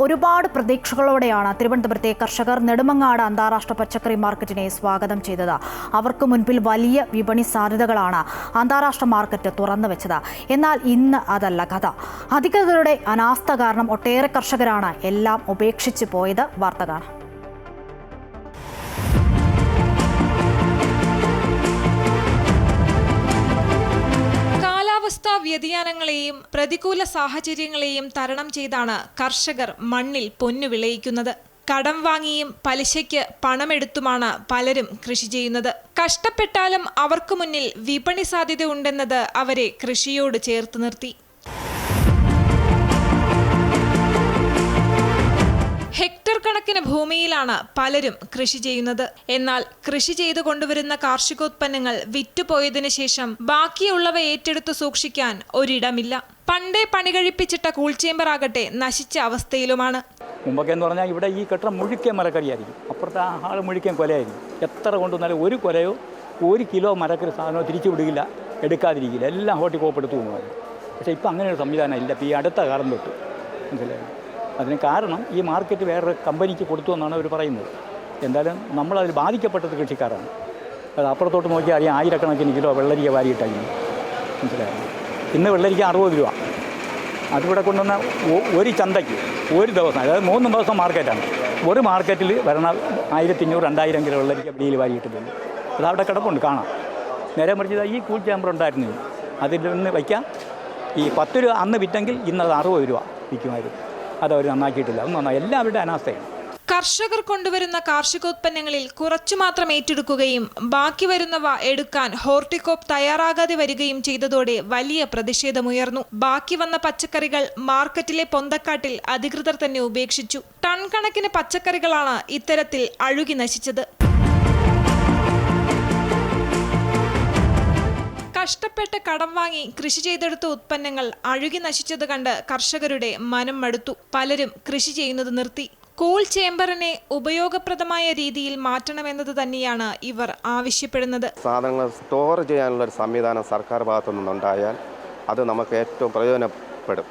ഒരുപാട് പ്രതീക്ഷകളോടെയാണ് തിരുവനന്തപുരത്തെ കർഷകർ നെടുമങ്ങാട് അന്താരാഷ്ട്ര പച്ചക്കറി മാർക്കറ്റിനെ സ്വാഗതം ചെയ്തത്. അവർക്ക് മുൻപിൽ വലിയ വിപണി സാധ്യതകളാണ് അന്താരാഷ്ട്ര മാർക്കറ്റ് തുറന്നു വെച്ചത്. എന്നാൽ ഇന്ന് അതല്ല കഥ. അധികൃതരുടെ അനാസ്ഥ കാരണം ഒട്ടേറെ കർഷകരാണ് എല്ലാം ഉപേക്ഷിച്ച് പോയത്. വാർത്ത കാണാം. കാലാവസ്ഥാ വ്യതിയാനങ്ങളെയും പ്രതികൂല സാഹചര്യങ്ങളെയും തരണം ചെയ്താണ് കർഷകർ മണ്ണിൽ പൊന്നു വിളയിക്കുന്നത്. കടം വാങ്ങിയും പലിശയ്ക്ക് പണമെടുത്തുമാണ് പലരും കൃഷി ചെയ്യുന്നത്. കഷ്ടപ്പെട്ടാലും അവർക്ക് മുന്നിൽ വിപണി സാധ്യത ഉണ്ടെന്നത് അവരെ കൃഷിയോട് ചേർത്ത് നിർത്തി. ഹെക്ടർ കണക്കിന് ഭൂമിയിലാണ് പലരും കൃഷി ചെയ്യുന്നത്. എന്നാൽ കൃഷി ചെയ്തു കൊണ്ടുവരുന്ന കാർഷികോത്പന്നങ്ങൾ വിറ്റുപോയതിനു ശേഷം ബാക്കിയുള്ളവ ഏറ്റെടുത്ത് സൂക്ഷിക്കാൻ ഒരിടമില്ല. പണ്ടേ പണി കഴിപ്പിച്ചിട്ട കൂൾചേമ്പർ ആകട്ടെ നശിച്ച അവസ്ഥയിലുമാണ്. മുമ്പൊക്കെ എന്ന് പറഞ്ഞാൽ ഇവിടെ ഈ കെട്ടം മുഴുക്കൻ മരക്കറിയായിരിക്കും, അപ്പുറത്തെ ആൾ മുഴുക്കൻ കൊലയായിരിക്കും. എത്ര കൊണ്ടുവന്നാലും ഒരു കൊലയോ 1 കിലോ മരക്കറി സാധനമോ തിരിച്ചു വിടുകില്ല, എടുക്കാതിരിക്കില്ല, എല്ലാം ഹോർട്ടിക്കോപ്പെടുത്തു പോകുന്നത്. പക്ഷേ ഇപ്പം അങ്ങനെ ഒരു സംവിധാനം ഇല്ല. ഇപ്പോൾ ഈ അടുത്ത കാലം തൊട്ട് മനസ്സിലായി. അതിന് കാരണം ഈ മാർക്കറ്റ് വേറൊരു കമ്പനിക്ക് കൊടുത്തു എന്നാണ് അവർ പറയുന്നത്. എന്തായാലും നമ്മളതിൽ ബാധിക്കപ്പെട്ടത് കൃഷിക്കാരാണ്. അത് അപ്പുറത്തോട്ട് നോക്കിയാൽ അറിയാം, ആയിരക്കണക്കിന് കിലോ വെള്ളരിക്ക വാരിയിട്ടായി. മനസ്സിലായിരുന്നു. ഇന്ന് വെള്ളരിക്ക 60 രൂപ. അതിവിടെ കൊണ്ടുവന്ന ഒരു ചന്തയ്ക്ക് ഒരു ദിവസം, അതായത് 3 ദിവസം മാർക്കറ്റാണ്. ഒരു മാർക്കറ്റിൽ വരണ 1500-2000 കിലോ വെള്ളരിക്ക പിടിയിൽ വാരിയിട്ടിട്ടുണ്ട്. അതവിടെ കിടപ്പുണ്ട്, കാണാം. നേരെ മറിച്ച് ഈ കൂൾ ചേമ്പർ ഉണ്ടായിരുന്നു, അതിൽ നിന്ന് വയ്ക്കാം. ഈ 10 രൂപ അന്ന് വിറ്റെങ്കിൽ ഇന്നത് 60 രൂപ വിൽക്കുമായിരുന്നു. അതവർ നന്നാക്കിയിട്ടില്ല. അത് നന്നായി. എല്ലാവരുടെ അനാസ്ഥയാണ്. കർഷകർ കൊണ്ടുവരുന്ന കാർഷികോത്പന്നങ്ങളിൽ കുറച്ചു മാത്രം ഏറ്റെടുക്കുകയും ബാക്കി വരുന്നവ എടുക്കാൻ ഹോർട്ടികോപ്പ് തയ്യാറാകാതെ വരികയും ചെയ്തതോടെ വലിയ പ്രതിഷേധമുയർന്നു. ബാക്കി വന്ന പച്ചക്കറികൾ മാർക്കറ്റിലെ പൊന്തക്കാട്ടിൽ അധികൃതർ തന്നെ ഉപേക്ഷിച്ചു. ടൺ കണക്കിന് പച്ചക്കറികളാണ് ഇത്തരത്തിൽ അഴുകി നശിച്ചത്. കഷ്ടപ്പെട്ട് കടം വാങ്ങി കൃഷി ചെയ്തെടുത്ത ഉത്പന്നങ്ങൾ അഴുകി നശിച്ചത് കണ്ട് കർഷകരുടെ മനം മടുത്തു. പലരും കൃഷി ചെയ്യുന്നത് നിർത്തി. കൂൾ ചേമ്പറിനെ ഉപയോഗപ്രദമായ രീതിയിൽ മാറ്റണമെന്നത് തന്നെയാണ് ഇവർ ആവശ്യപ്പെടുന്നത്. സാധനങ്ങൾ സ്റ്റോർ ചെയ്യാനുള്ള ഒരു സംവിധാനം സർക്കാർ ഭാഗത്തു നിന്നുണ്ടായാൽ അത് നമുക്ക് ഏറ്റവും പ്രയോജനപ്പെടും.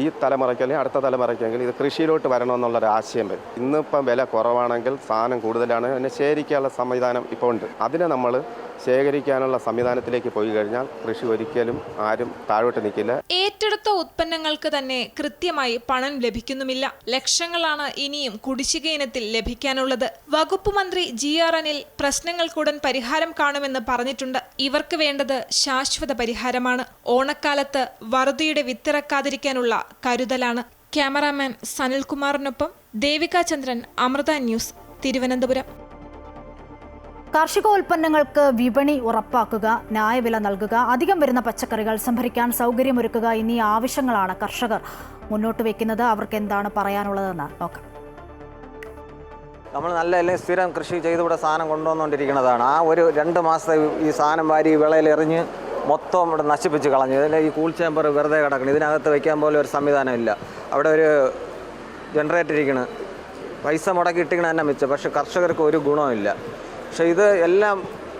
ഈ തലമുറയ്ക്ക് അല്ലെങ്കിൽ അടുത്ത തലമുറയ്ക്കെങ്കിൽ ഇത് കൃഷിയിലോട്ട് വരണമെന്നുള്ളൊരു ആശയം വരും. ഇന്നിപ്പം വില കുറവാണെങ്കിൽ സാധനം കൂടുതലാണ്, അതിനെ ശേഖരിക്കാനുള്ള സംവിധാനം ഇപ്പോൾ ഉണ്ട്. അതിനെ നമ്മൾ ശേഖരിക്കാനുള്ള സംവിധാനത്തിലേക്ക് പോയി കഴിഞ്ഞാൽ കൃഷി ഒരിക്കലും ആരും താഴോട്ട് നിൽക്കില്ല. ഏറ്റെടുത്ത ഉത്പന്നങ്ങൾക്ക് തന്നെ കൃത്യമായി പണം ലഭിക്കുന്നുമില്ല. ലക്ഷങ്ങളാണ് ഇനിയും കുടിശ്ശിക ഇനത്തിൽ ലഭിക്കാനുള്ളത്. വകുപ്പ് മന്ത്രി GR അനിൽ പ്രശ്നങ്ങൾക്കുടൻ പരിഹാരം കാണുമെന്ന് പറഞ്ഞിട്ടുണ്ട്. ഇവർക്ക് വേണ്ടത് ശാശ്വത പരിഹാരമാണ്. ഓണക്കാലത്ത് വറുതിയുടെ വിത്തിറക്കാതിരിക്കാനുള്ള കരുതലാണ്. ക്യാമറാമാൻ സനിൽകുമാറിനൊപ്പം ദേവിക ചന്ദ്രൻ, അമൃത ന്യൂസ്, തിരുവനന്തപുരം. കാർഷികോൽപ്പന്നങ്ങൾക്ക് വിപണി ഉറപ്പാക്കുക, ന്യായവില നൽകുക, അധികം വരുന്ന പച്ചക്കറികൾ സംഭരിക്കാൻ സൗകര്യമൊരുക്കുക എന്നീ ആവശ്യങ്ങളാണ് കർഷകർ മുന്നോട്ട് വയ്ക്കുന്നത്. അവർക്ക് എന്താണ് പറയാനുള്ളതെന്ന് നോക്കാം. നമ്മൾ നല്ല സ്ഥിരം കൃഷി ചെയ്തിവിടെ സാധനം കൊണ്ടുവന്നുകൊണ്ടിരിക്കുന്നതാണ്. ആ ഒരു 2 മാസത്തെ ഈ സാധനം വാരി വിളയിലെറിഞ്ഞ് മൊത്തം ഇവിടെ നശിപ്പിച്ച് കളഞ്ഞു. ഇതിൽ ഈ കൂൾ ചേമ്പർ വെറുതെ കിടക്കണം. ഇതിനകത്ത് വയ്ക്കാൻ പോലെ ഒരു സംവിധാനം ഇല്ല. അവിടെ ഒരു ജനറേറ്റർ ഇരിക്കണം, പൈസ മുടക്കി ഇട്ടിക്കണ തന്നെ മിച്ചം. പക്ഷേ കർഷകർക്ക് ഒരു ഗുണമില്ല. പക്ഷേ ഇത് എല്ലാം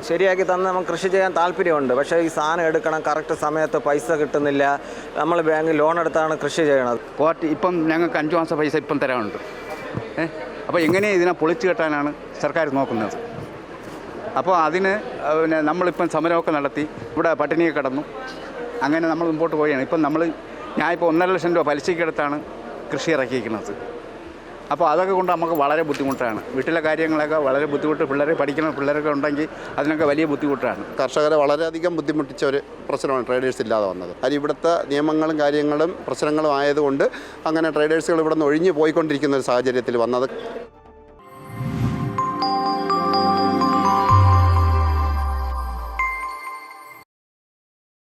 ശരിയാക്കി തന്ന് നമുക്ക് കൃഷി ചെയ്യാൻ താല്പര്യമുണ്ട്. പക്ഷേ ഈ സാധനം എടുക്കണം, കറക്റ്റ് സമയത്ത് പൈസ കിട്ടുന്നില്ല. നമ്മൾ ബാങ്കിൽ ലോൺ എടുത്താണ് കൃഷി ചെയ്യണത്. ഇപ്പം ഞങ്ങൾക്ക് 5 മാസം പൈസ ഇപ്പം തരാനുണ്ട്. അപ്പോൾ എങ്ങനെ ഇതിനെ പൊളിച്ചു കെട്ടാനാണ് സർക്കാർ നോക്കുന്നത്? അപ്പോൾ അതിന് പിന്നെ നമ്മളിപ്പം സമരമൊക്കെ നടത്തി ഇവിടെ പട്ടിണിയെ കിടന്നു. അങ്ങനെ നമ്മൾ മുമ്പോട്ട് പോവുകയാണ്. ഇപ്പം ഞാൻ ഇപ്പോൾ 1.5 ലക്ഷം രൂപ പലിശയ്ക്കെടുത്താണ് കൃഷി ഇറക്കിയിരിക്കുന്നത്. അപ്പോൾ അതൊക്കെ കൊണ്ട് നമുക്ക് വളരെ ബുദ്ധിമുട്ടാണ്. വീട്ടിലെ കാര്യങ്ങളൊക്കെ വളരെ ബുദ്ധിമുട്ട്. പഠിക്കുന്ന പിള്ളേരൊക്കെ ഉണ്ടെങ്കിൽ അതിനൊക്കെ വലിയ ബുദ്ധിമുട്ടാണ്. കർഷകരെ വളരെയധികം ബുദ്ധിമുട്ടിച്ച ഒരു പ്രശ്നമാണ് ട്രേഡേഴ്സ് ഇല്ലാതെ വന്നത്. അത് ഇവിടുത്തെ നിയമങ്ങളും കാര്യങ്ങളും പ്രശ്നങ്ങളും ആയതുകൊണ്ട് അങ്ങനെ ട്രേഡേഴ്സുകൾ ഇവിടെ നിന്ന് ഒഴിഞ്ഞു പോയിക്കൊണ്ടിരിക്കുന്ന ഒരു സാഹചര്യത്തിൽ വന്നത്.